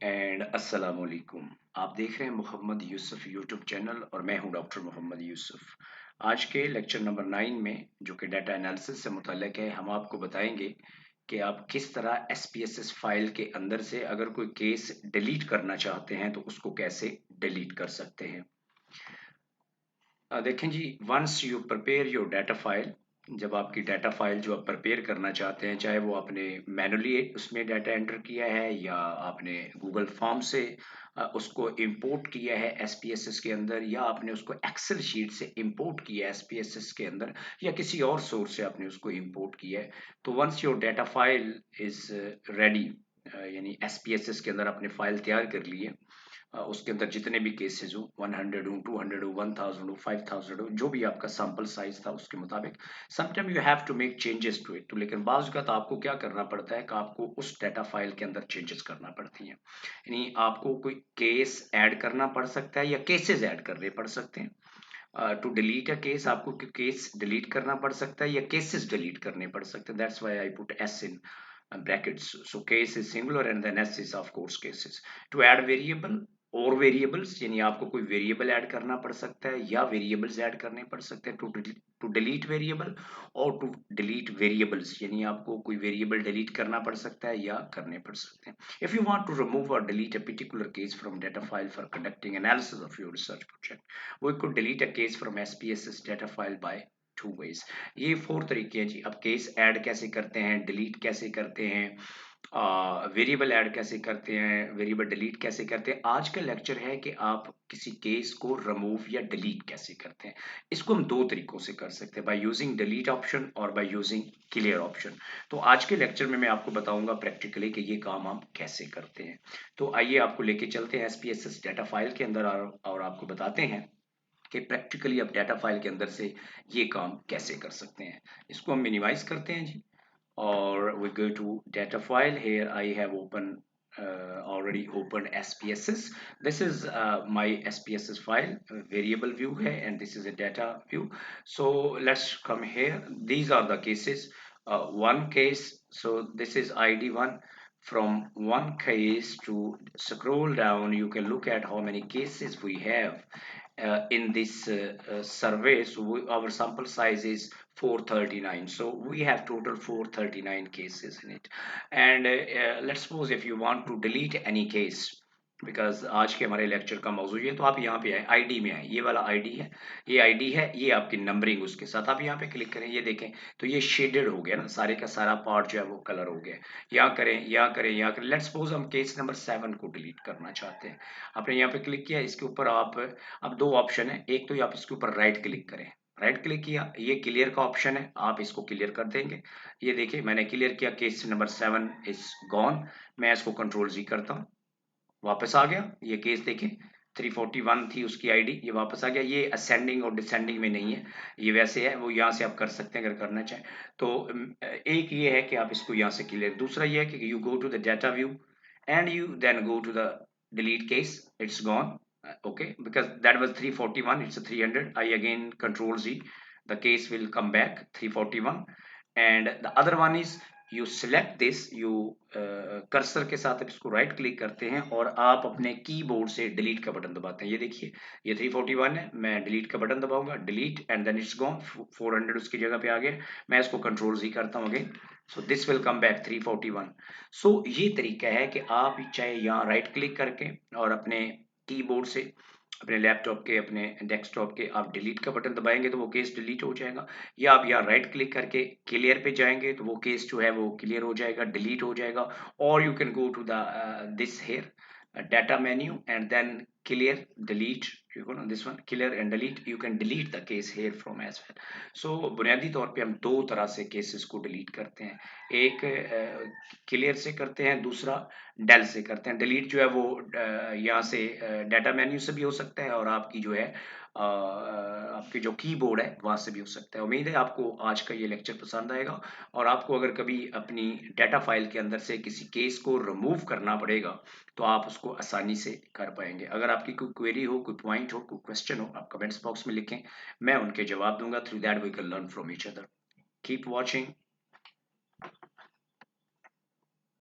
And अस्सलाम वालेकुम। आप देख रहे हैं मोहम्मद यूसुफ यूट्यूब चैनल और मैं हूं डॉक्टर मोहम्मद यूसुफ। आज के लेक्चर नंबर 9 में जो कि डाटा एनालिसिस से मुताल्लिक है, हम आपको बताएंगे कि आप किस तरह एसपीएसएस फाइल के अंदर से अगर कोई केस डिलीट करना चाहते हैं तो उसको कैसे डिलीट कर सकते हैं। देखें जी, once you prepare your data file, जब आपकी डाटा फाइल जो आप प्रिपेयर करना चाहते हैं, चाहे वो आपने मैनुअली उसमें डाटा एंटर किया है या आपने गूगल फॉर्म से उसको इंपोर्ट किया है एसपीएसएस के अंदर, या आपने उसको एक्सेल शीट से इंपोर्ट किया है एसपीएसएस के अंदर, या किसी और सोर्स से आपने उसको इंपोर्ट किया है, तो once your data file is ready, यानी एसपीएसएस के अंदर आपने फाइल तैयार कर ली है, उसके अंदर जितने भी केसेस हो, 100 हो, 200 हो, 1000 हो, 5000 हो, जो भी आपका सैंपल साइज था उसके मुताबिक sometime you have to make changes to it. तो लेकिन बाज़ औक़ात आपको क्या करना पड़ता है कि आपको उस डाटा फाइल के अंदर चेंजेस करना पड़ती हैं, यानी आपको कोई केस ऐड करना पड़ सकता है या केसेस ऐड करने पड़ सकते हैं। टू डिलीट अ केस आपको केस डिलीट करना पड़ सकता है या केसेस डिलीट करने पड़ सकते हैं। That's why I put S in brackets. So case is singular and then S is of course cases. To add variable और वेरिएबल्स, यानी आपको कोई वेरिएबल ऐड करना पड़ सकता है या वेरिएबल्स ऐड करने पड़ सकते हैं। टू डिलीट वेरिएबल और टू डिलीट वेरिएबल्स, यानी आपको कोई वेरिएबल डिलीट करना पड़ सकता है या करने पड़ सकते हैं। If you want to remove और delete a particular case from data file for conducting analysis of your research project, we could delete a case from SPSS data file by two ways. ये 4 तरीके हैं जी। अब case add कैसे करते हैं, delete कैसे करते हैं, वेरिएबल ऐड कैसे करते हैं, वेरिएबल डिलीट कैसे करते हैं। आज का लेक्चर है कि आप किसी केस को रिमूव या डिलीट कैसे करते हैं। इसको हम 2 तरीकों से कर सकते हैं, बाय यूजिंग डिलीट ऑप्शन और बाय यूजिंग क्लियर ऑप्शन। तो आज के लेक्चर में मैं आपको बताऊंगा प्रैक्टिकली कि ये काम हम कैसे करते हैं। तो आइए आपको लेके चलते हैं एसपीएसएस डाटा फाइल के अंदर और आपको बताते हैं कि प्रैक्टिकली आप डाटा फाइल के अंदर से ये काम कैसे कर सकते हैं। इसको हम मिनिमाइज करते हैं जी, और we go to data file. Here I have already opened SPSS. This is my SPSS file, variable view है, and this is a data view. So let's come here. These are the cases. One case, so this is ID1. From one case to scroll down, you can look at how many cases we have in this survey. So our sample size is 439, so we have total 439 cases in it. And let's suppose if you want to delete any case, because आज के हमारे lecture का मौजू है, तो आप यहाँ पे आए, आईडी में आए, ये वाला आईडी है, ये आईडी है, ये आपकी नंबरिंग, उसके साथ आप यहाँ पे क्लिक करें, ये देखें तो ये शेडेड हो गया ना, सारे का सारा पार्ट जो है वो कलर हो गया। यहाँ करें, यहाँ करें, यहाँ करें। लेट्स सपोज हम केस नंबर 7 को डिलीट करना चाहते हैं। आपने यहाँ पे क्लिक किया, इसके ऊपर आप, अब 2 ऑप्शन है, एक तो आप इसके ऊपर राइट क्लिक करें, राइट क्लिक किया, ये क्लियर का ऑप्शन है, आप इसको क्लियर कर देंगे। ये देखिए मैंने क्लियर किया, केस नंबर 7 इज गॉन। मैं इसको कंट्रोल जी करता हूँ, वापस आ गया। ये केस देखें, 341 थी उसकी आईडी, ये वापस आ गया। ये असेंडिंग और डिसेंडिंग में नहीं है, ये वैसे है, वो यहाँ से आप कर सकते हैं अगर करना चाहें तो। एक ये है कि आप इसको यहाँ से क्लियर, दूसरा ये है कि you go to the data view and you then go to the delete case. It's gone. Okay, because that was 341, it's a 300. I again control Z, the case will come back 341. And the other one is you select this, you cursor के साथ इसको right click करते हैं और आप अपने keyboard से delete का बटन दबाते हैं। ये देखिए, ये 341 है, मैं डिलीट का बटन दबाऊंगा, delete, and then it's gone, 400 उसकी जगह पे आ गया। मैं इसको कंट्रोल जी करता हूँ again, so this will come back 341। सो ये तरीका है कि आप चाहे यहाँ राइट क्लिक करके और अपने कीबोर्ड से, अपने लैपटॉप के, अपने डेस्कटॉप के, आप डिलीट का बटन दबाएंगे तो वो केस डिलीट हो जाएगा, या आप यहाँ राइट क्लिक करके क्लियर पे जाएंगे तो वो केस जो है वो क्लियर हो जाएगा, डिलीट हो जाएगा। और you can go to the this here data menu and then clear, delete, you go on this one, clear and delete, you can delete the case here from as well. So बुनियादी तौर पे हम 2 तरह से cases को delete करते हैं, एक क्लियर से करते हैं, दूसरा डेल से करते हैं। डिलीट जो है वो यहाँ से डाटा मेन्यू से भी हो सकता है और आपकी जो है आपके जो कीबोर्ड है वहां से भी हो सकता है। उम्मीद है आपको आज का ये लेक्चर पसंद आएगा, और आपको अगर कभी अपनी डाटा फाइल के अंदर से किसी केस को रिमूव करना पड़ेगा तो आप उसको आसानी से कर पाएंगे। अगर आपकी कोई क्वेरी हो, कोई पॉइंट हो, कोई क्वेश्चन हो, आप कमेंट्स बॉक्स में लिखें, मैं उनके जवाब दूंगा। Through that we can learn from each other. Keep watching